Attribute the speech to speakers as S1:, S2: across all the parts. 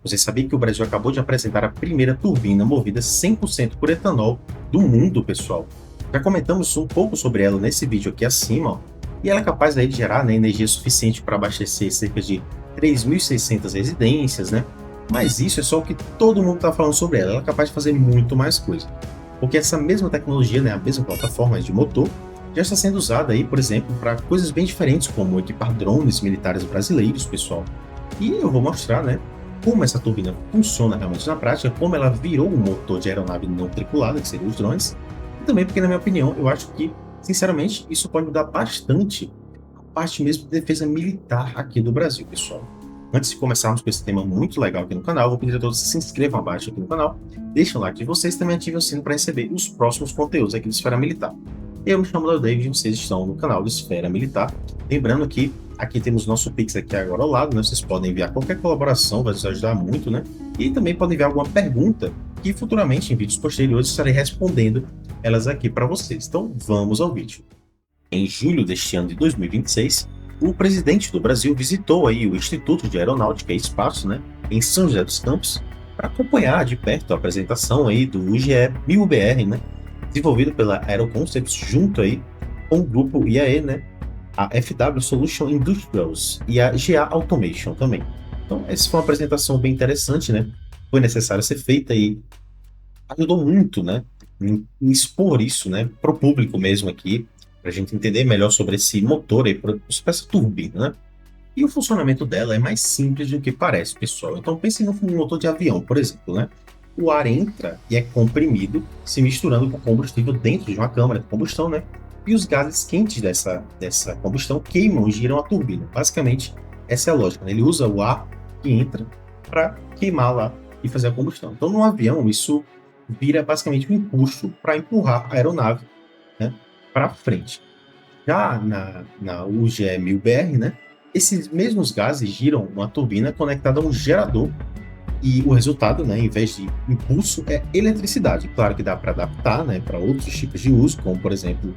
S1: Você sabia que o Brasil acabou de apresentar a primeira turbina movida 100% por etanol do mundo, pessoal? Já comentamos um pouco sobre ela nesse vídeo aqui acima, ó, e ela é capaz aí de gerar, né, energia suficiente para abastecer cerca de 3.600 residências, né? Mas isso é só o que todo mundo está falando sobre ela. Ela é capaz de fazer muito mais coisa. Porque essa mesma tecnologia, né, a mesma plataforma de motor, já está sendo usada aí, por exemplo, para coisas bem diferentes, como equipar drones militares brasileiros, pessoal. E eu vou mostrar, né, como essa turbina funciona realmente na prática, como ela virou um motor de aeronave não tripulada, que seriam os drones, e também porque, na minha opinião, eu acho que, sinceramente, isso pode mudar bastante a parte mesmo de defesa militar aqui do Brasil, pessoal. Antes de começarmos com esse tema muito legal aqui no canal, vou pedir a todos que se inscrevam abaixo aqui no canal, deixem o like de vocês e também ativem o sino para receber os próximos conteúdos aqui do Esfera Militar. Eu me chamo Léo David e vocês estão no canal do Esfera Militar. Lembrando que aqui temos nosso Pix aqui agora ao lado, né? Vocês podem enviar qualquer colaboração, vai nos ajudar muito, né? E também podem enviar alguma pergunta que futuramente em vídeos posteriores estarei respondendo elas aqui para vocês. Então vamos ao vídeo. Em julho deste ano de 2026, o presidente do Brasil visitou aí o Instituto de Aeronáutica e Espaço, né, em São José dos Campos, para acompanhar de perto a apresentação aí do UGE-1000BR, né, desenvolvido pela Aeroconcepts junto aí com o grupo IAE, né, a FW Solution Industrials e a GA Automation também. Então, essa foi uma apresentação bem interessante, né? Foi necessário ser feita e ajudou muito, né, em expor isso, né, para o público mesmo aqui, para a gente entender melhor sobre esse motor aí, sobre essa turbina, né? E o funcionamento dela é mais simples do que parece, pessoal. Então pense num motor de avião, por exemplo, né? O ar entra e é comprimido, se misturando com combustível dentro de uma câmara de combustão, né? E os gases quentes dessa combustão queimam e giram a turbina. Basicamente, essa é a lógica, né? Ele usa o ar que entra para queimar lá e fazer a combustão. Então, no avião, isso vira basicamente um impulso para empurrar a aeronave, né, para frente. Já na UGE-1000BR, né, esses mesmos gases giram uma turbina conectada a um gerador e o resultado, né, em vez de impulso, é eletricidade. Claro que dá para adaptar, né, para outros tipos de uso, como por exemplo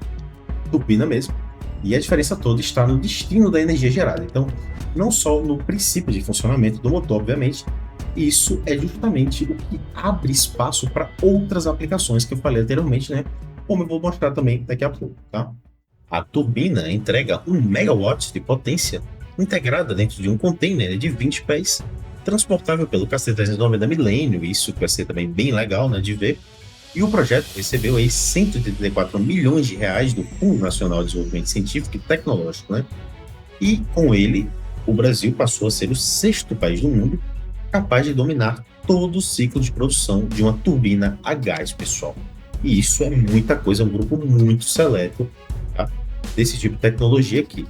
S1: turbina mesmo. E a diferença toda está no destino da energia gerada. Então, não só no princípio de funcionamento do motor, obviamente, isso é justamente o que abre espaço para outras aplicações que eu falei anteriormente, né? Como eu vou mostrar também daqui a pouco, tá? A turbina entrega 1 megawatt de potência integrada dentro de um container de 20 pés, transportável pelo KC-390 Millennium, isso que vai ser também bem legal, né, de ver. E o projeto recebeu aí 134 milhões de reais do Fundo Nacional de Desenvolvimento Científico e Tecnológico, né? E com ele, o Brasil passou a ser o 6º país do mundo capaz de dominar todo o ciclo de produção de uma turbina a gás, pessoal. E isso é muita coisa, é um grupo muito seleto, tá, desse tipo de tecnologia aqui.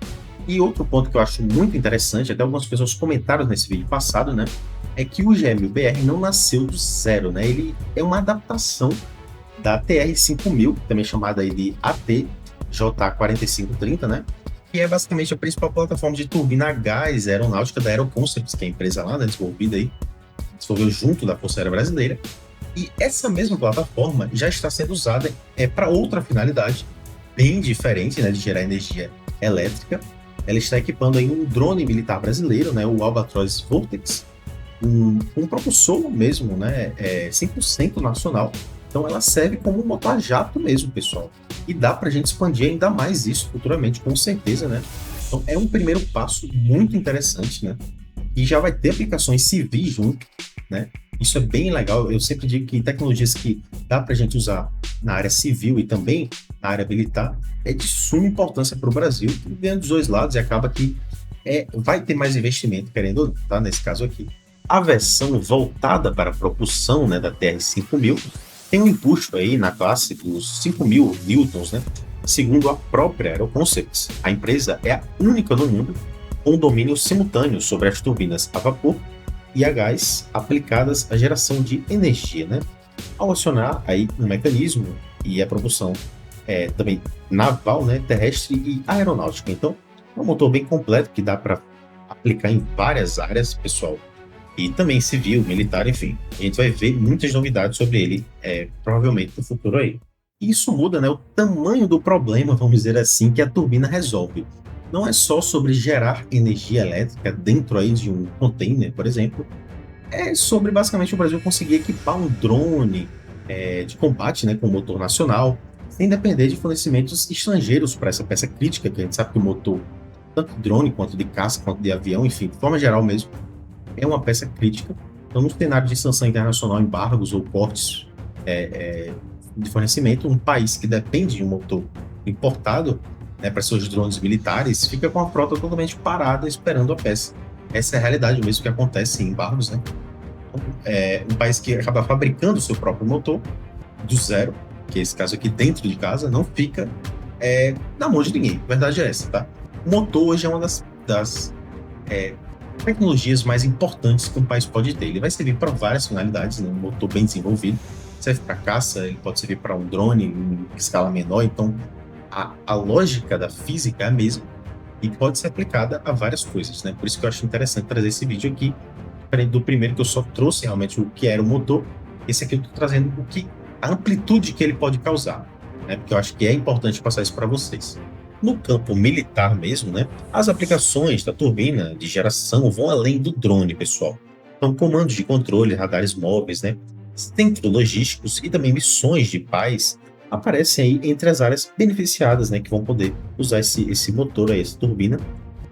S1: E outro ponto que eu acho muito interessante, até algumas pessoas comentaram nesse vídeo passado, né, é que o GE-1000BR não nasceu do zero, né? Ele é uma adaptação da TR-5000, também chamada aí de ATJ4530, né? Que é basicamente a principal plataforma de turbina a gás aeronáutica da Aeroconcepts, que é a empresa lá, né, desenvolvida aí, desenvolveu junto da Força Aérea Brasileira. E essa mesma plataforma já está sendo usada para outra finalidade, bem diferente, né, de gerar energia elétrica. Ela está equipando aí um drone militar brasileiro, né, o Albatross Vortex, um propulsor mesmo, né, 100% nacional. Então ela serve como um motor a jato mesmo, pessoal. E dá para a gente expandir ainda mais isso futuramente, com certeza, né? Então é um primeiro passo muito interessante, né? E já vai ter aplicações civis junto, né? Isso é bem legal. Eu sempre digo que tecnologias que dá para a gente usar na área civil e também na área militar é de suma importância para o Brasil, que vem dos dois lados e acaba que vai ter mais investimento, querendo ou não, tá? Nesse caso aqui. A versão voltada para a propulsão, né, da TR-5000 tem um impulso aí na classe dos 5.000 newtons, né? Segundo a própria Aeroconcepts. A empresa é a única no mundo com domínio simultâneo sobre as turbinas a vapor e a gás aplicadas à geração de energia, né? Ao acionar aí um mecanismo e a propulsão também naval, né, terrestre e aeronáutica. Então, é um motor bem completo que dá para aplicar em várias áreas, pessoal. E também civil, militar, enfim. A gente vai ver muitas novidades sobre ele, provavelmente no futuro aí. Isso muda, né, o tamanho do problema, vamos dizer assim, que a turbina resolve. Não é só sobre gerar energia elétrica dentro aí de um container, por exemplo, É sobre basicamente o Brasil conseguir equipar um drone de combate, né, com motor nacional, sem depender de fornecimentos estrangeiros para essa peça crítica, que a gente sabe que o motor, tanto de drone quanto de caça, quanto de avião, enfim, de forma geral mesmo, é uma peça crítica. Então, no cenário de sanção internacional, embargos ou cortes de fornecimento, um país que depende de um motor importado, né, para seus drones militares, fica com a frota totalmente parada esperando a peça. Essa é a realidade mesmo que acontece em embargos, né? Um país que acaba fabricando o seu próprio motor do zero, que é esse caso aqui dentro de casa, não fica na mão de ninguém. A verdade é essa, tá? O motor hoje é uma das tecnologias mais importantes que um país pode ter. Ele vai servir para várias finalidades, né? Um motor bem desenvolvido serve para caça, ele pode servir para um drone em escala menor. Então, a lógica da física é a mesma e pode ser aplicada a várias coisas, né? Por isso que eu acho interessante trazer esse vídeo aqui, diferente do primeiro que eu só trouxe realmente o que era o motor. Esse aqui eu estou trazendo a amplitude que ele pode causar, né? Porque eu acho que é importante passar isso para vocês. No campo militar mesmo, né, as aplicações da turbina de geração vão além do drone, pessoal. Então, comandos de controle, radares móveis, né, centros logísticos e também missões de paz aparecem aí entre as áreas beneficiadas, né, que vão poder usar esse motor, aí, essa turbina,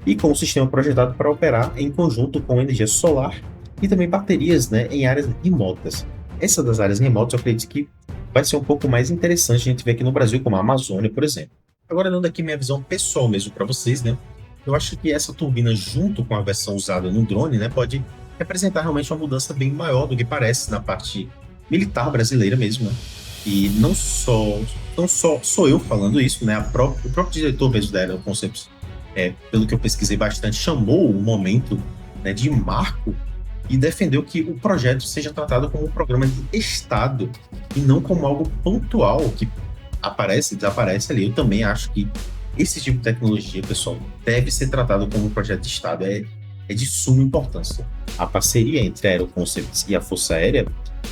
S1: e com o sistema projetado para operar em conjunto com energia solar e também baterias, né, em áreas remotas. Essa das áreas remotas, eu acredito que vai ser um pouco mais interessante a gente ver aqui no Brasil, como a Amazônia, por exemplo. Agora, dando aqui minha visão pessoal mesmo para vocês, né? Eu acho que essa turbina, junto com a versão usada no drone, né, pode representar realmente uma mudança bem maior do que parece na parte militar brasileira mesmo, né? E não só sou eu falando isso, né? O próprio diretor mesmo da Aero Concepts, pelo que eu pesquisei bastante, chamou o momento, né, de marco e defendeu que o projeto seja tratado como um programa de Estado e não como algo pontual que aparece e desaparece ali. Eu também acho que esse tipo de tecnologia, pessoal, deve ser tratado como um projeto de Estado. É de suma importância. A parceria entre a Aeroconcepts e a Força Aérea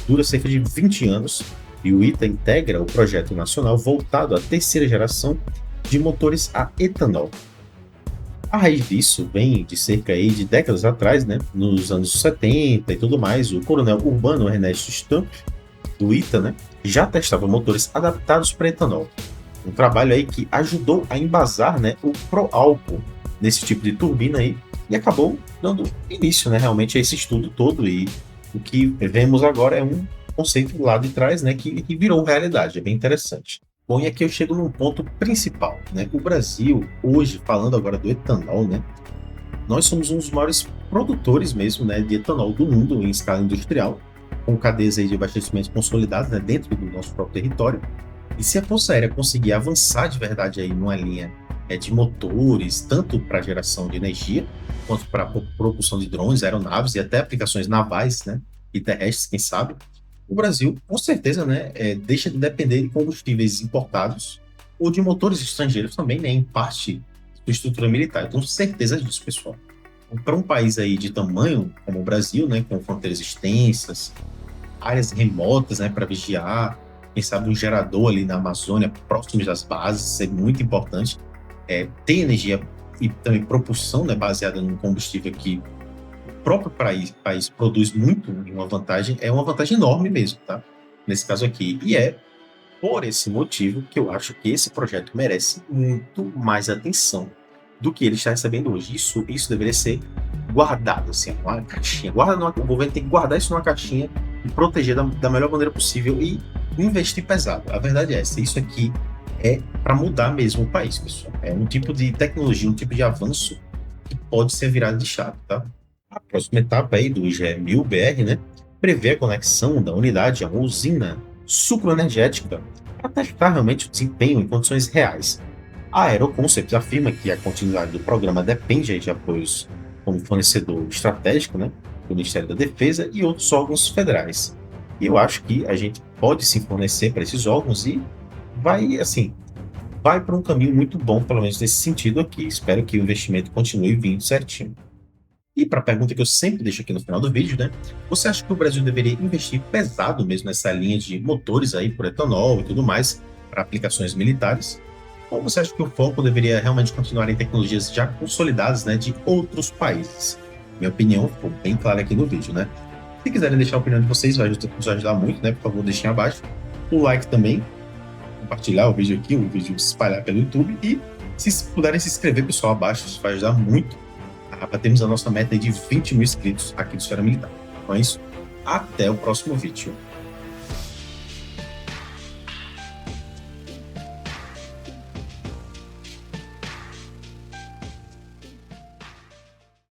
S1: dura cerca de 20 anos e o ITA integra o projeto nacional voltado à terceira geração de motores a etanol. A raiz disso vem de cerca aí de décadas atrás, né, nos anos 70 e tudo mais. O coronel Urbano Ernesto Stamp, do ITA, né, já testava motores adaptados para etanol. Um trabalho aí que ajudou a embasar, né, o pró-álcool nesse tipo de turbina aí e acabou dando início, né, realmente a esse estudo todo. E o que vemos agora é um conceito lá de trás, né, que virou realidade. É bem interessante. Bom, e aqui eu chego num ponto principal, né? O Brasil, hoje, falando agora do etanol, né? Nós somos um dos maiores produtores mesmo, né, de etanol do mundo em escala industrial, com cadeias aí de abastecimento consolidadas, né, dentro do nosso próprio território. E se a Força Aérea conseguir avançar de verdade aí numa linha de motores, tanto para geração de energia, quanto para propulsão de drones, aeronaves e até aplicações navais, né, e terrestres, quem sabe, o Brasil, com certeza, né, deixa de depender de combustíveis importados ou de motores estrangeiros também, né, em parte da estrutura militar. Eu tenho certeza disso, pessoal. Para um país aí de tamanho como o Brasil, né, com fronteiras extensas, áreas remotas, né, para vigiar, quem sabe um gerador ali na Amazônia, próximo das bases, isso é muito importante. Ter energia e também propulsão, né, baseada num combustível que o próprio país produz muito, é uma vantagem enorme mesmo, tá? Nesse caso aqui. E é por esse motivo que eu acho que esse projeto merece muito mais atenção do que ele está recebendo hoje. Isso deveria ser guardado, assim, uma caixinha. O governo tem que guardar isso numa caixinha e proteger da melhor maneira possível e investir pesado. A verdade é essa. Isso aqui é para mudar mesmo o país, pessoal. É um tipo de tecnologia, um tipo de avanço que pode ser virado de chave, tá? A próxima etapa aí do IGE-1000-BR, né, prevê a conexão da unidade a uma usina sucroenergética para testar realmente o desempenho em condições reais. A Aeroconcept afirma que a continuidade do programa depende de apoios como fornecedor estratégico, né, do Ministério da Defesa e outros órgãos federais. E eu acho que a gente pode se fornecer para esses órgãos e vai para um caminho muito bom, pelo menos nesse sentido aqui. Espero que o investimento continue vindo certinho. E para a pergunta que eu sempre deixo aqui no final do vídeo, né? Você acha que o Brasil deveria investir pesado mesmo nessa linha de motores aí por etanol e tudo mais para aplicações militares? Ou você acha que o foco deveria realmente continuar em tecnologias já consolidadas, né, de outros países? Minha opinião ficou bem clara aqui no vídeo, né? Se quiserem deixar a opinião de vocês, vai nos ajudar muito, né? Por favor, deixem abaixo. O like também, compartilhar o vídeo aqui, o vídeo se espalhar pelo YouTube. E se puderem se inscrever, pessoal, abaixo, isso vai ajudar muito a batermos a nossa meta de 20 mil inscritos aqui do Esfera Militar. Então é isso. Até o próximo vídeo.